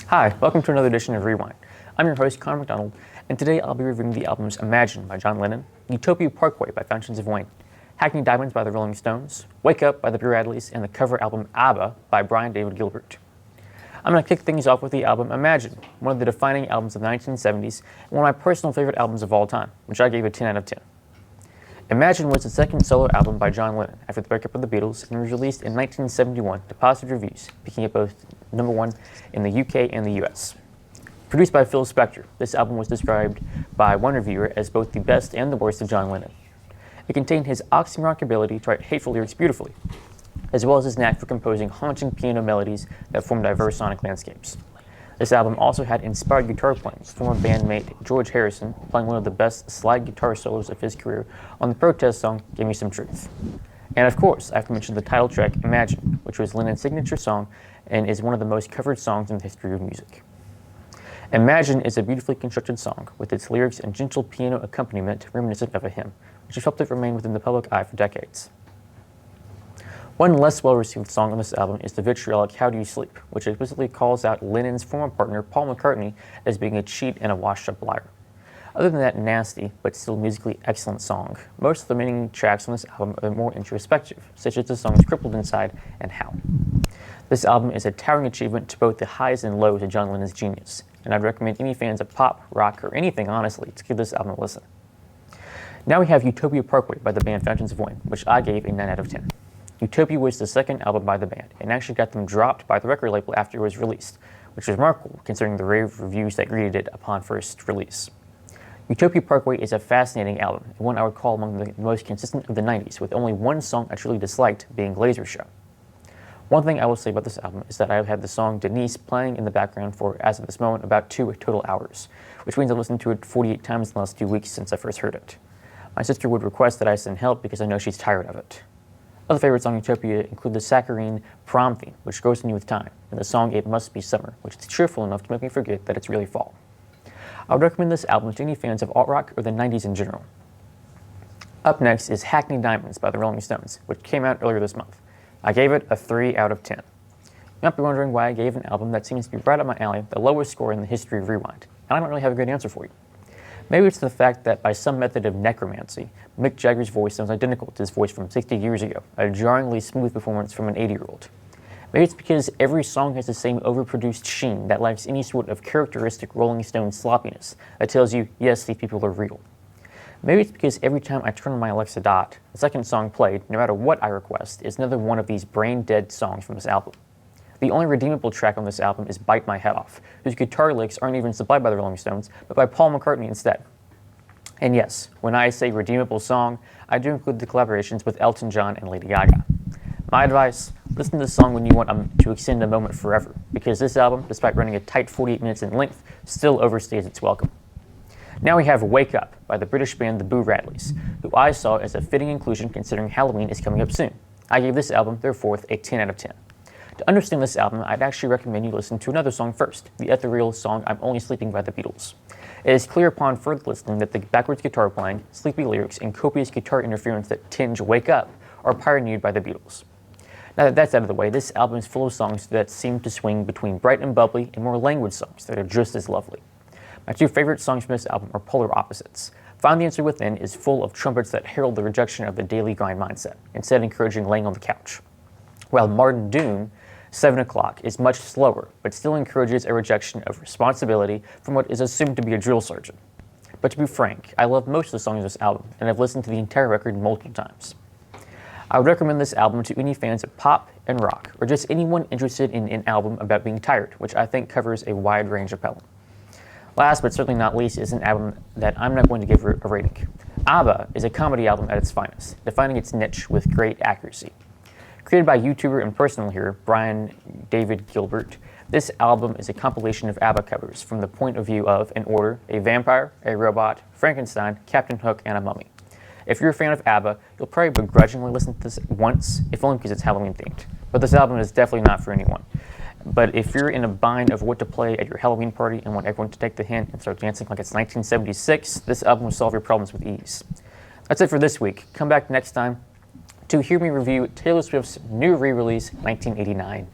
Hi, welcome to another edition of Rewind. I'm your host, Connor McDonald, and today I'll be reviewing the albums Imagine by John Lennon, Utopia Parkway by Fountains of Wayne, Hackney Diamonds by the Rolling Stones, Wake Up by the Boo Radleys, and the cover album ABBA by Brian David Gilbert. I'm going to kick things off with the album Imagine, one of the defining albums of the 1970s, and one of my personal favorite albums of all time, which I gave a 10 out of 10. Imagine was the second solo album by John Lennon after the breakup of the Beatles and was released in 1971 to positive reviews, peaking at both #1 in the UK and the US. Produced by Phil Spector, this album was described by one reviewer as both the best and the worst of John Lennon. It contained his oxymoronic ability to write hateful lyrics beautifully, as well as his knack for composing haunting piano melodies that form diverse sonic landscapes. This album also had inspired guitar playing, with former bandmate George Harrison playing one of the best slide guitar solos of his career on the protest song Give Me Some Truth. And of course, I have to mention the title track Imagine, which was Lennon's signature song and is one of the most covered songs in the history of music. Imagine is a beautifully constructed song with its lyrics and gentle piano accompaniment reminiscent of a hymn, which has helped it remain within the public eye for decades. One less well-received song on this album is the vitriolic How Do You Sleep, which explicitly calls out Lennon's former partner Paul McCartney as being a cheat and a washed-up liar. Other than that nasty, but still musically excellent song, most of the remaining tracks on this album are more introspective, such as the songs Crippled Inside and How. This album is a towering achievement to both the highs and lows of John Lennon's genius, and I'd recommend any fans of pop, rock, or anything honestly to give this album a listen. Now we have Utopia Parkway by the band Fountains of Wayne, which I gave a 9 out of 10. Utopia was the second album by the band, and actually got them dropped by the record label after it was released, which was remarkable considering the rave reviews that greeted it upon first release. Utopia Parkway is a fascinating album, and one I would call among the most consistent of the 90s, with only one song I truly disliked, being Laser Show. One thing I will say about this album is that I've had the song Denise playing in the background for, as of this moment, about 2 total hours, which means I've listened to it 48 times in the last 2 weeks since I first heard it. My sister would request that I send help because I know she's tired of it. Other favorites on Utopia include the saccharine Prom theme, which grows on you with time, and the song It Must Be Summer, which is cheerful enough to make me forget that it's really fall. I would recommend this album to any fans of alt-rock or the 90s in general. Up next is Hackney Diamonds by the Rolling Stones, which came out earlier this month. I gave it a 3 out of 10. You might be wondering why I gave an album that seems to be right up my alley the lowest score in the history of Rewind, and I don't really have a good answer for you. Maybe it's the fact that by some method of necromancy, Mick Jagger's voice sounds identical to his voice from 60 years ago, a jarringly smooth performance from an 80-year-old. Maybe it's because every song has the same overproduced sheen that lacks any sort of characteristic Rolling Stone sloppiness that tells you, yes, these people are real. Maybe it's because every time I turn on my Alexa Dot, the second song played, no matter what I request, is another one of these brain-dead songs from this album. The only redeemable track on this album is Bite My Head Off, whose guitar licks aren't even supplied by the Rolling Stones, but by Paul McCartney instead. And yes, when I say redeemable song, I do include the collaborations with Elton John and Lady Gaga. My advice, listen to this song when you want to extend a moment forever, because this album, despite running a tight 48 minutes in length, still overstays its welcome. Now we have Wake Up by the British band the Boo Radleys, who I saw as a fitting inclusion considering Halloween is coming up soon. I gave this album, their fourth, a 10 out of 10. To understand this album, I'd actually recommend you listen to another song first, the ethereal song I'm Only Sleeping by the Beatles. It is clear upon further listening that the backwards guitar playing, sleepy lyrics, and copious guitar interference that tinge Wake Up are pioneered by the Beatles. Now that that's out of the way, this album is full of songs that seem to swing between bright and bubbly and more languid songs that are just as lovely. My 2 favorite songs from this album are polar opposites. Find the Answer Within is full of trumpets that herald the rejection of the daily grind mindset, instead encouraging laying on the couch. While Martin Doom, 7 o'clock, is much slower, but still encourages a rejection of responsibility from what is assumed to be a drill sergeant. But to be frank, I love most of the songs of this album, and I've listened to the entire record multiple times. I would recommend this album to any fans of pop and rock, or just anyone interested in an album about being tired, which I think covers a wide range of pelham. Last but certainly not least is an album that I'm not going to give a rating. ABBA is a comedy album at its finest, defining its niche with great accuracy. Created by YouTuber and personal hero Brian David Gilbert, this album is a compilation of ABBA covers from the point of view of, in order, a vampire, a robot, Frankenstein, Captain Hook, and a mummy. If you're a fan of ABBA, you'll probably begrudgingly listen to this once, if only because it's Halloween themed. But this album is definitely not for anyone. But if you're in a bind of what to play at your Halloween party and want everyone to take the hint and start dancing like it's 1976, this album will solve your problems with ease. That's it for this week. Come back next time to hear me review Taylor Swift's new re-release, 1989.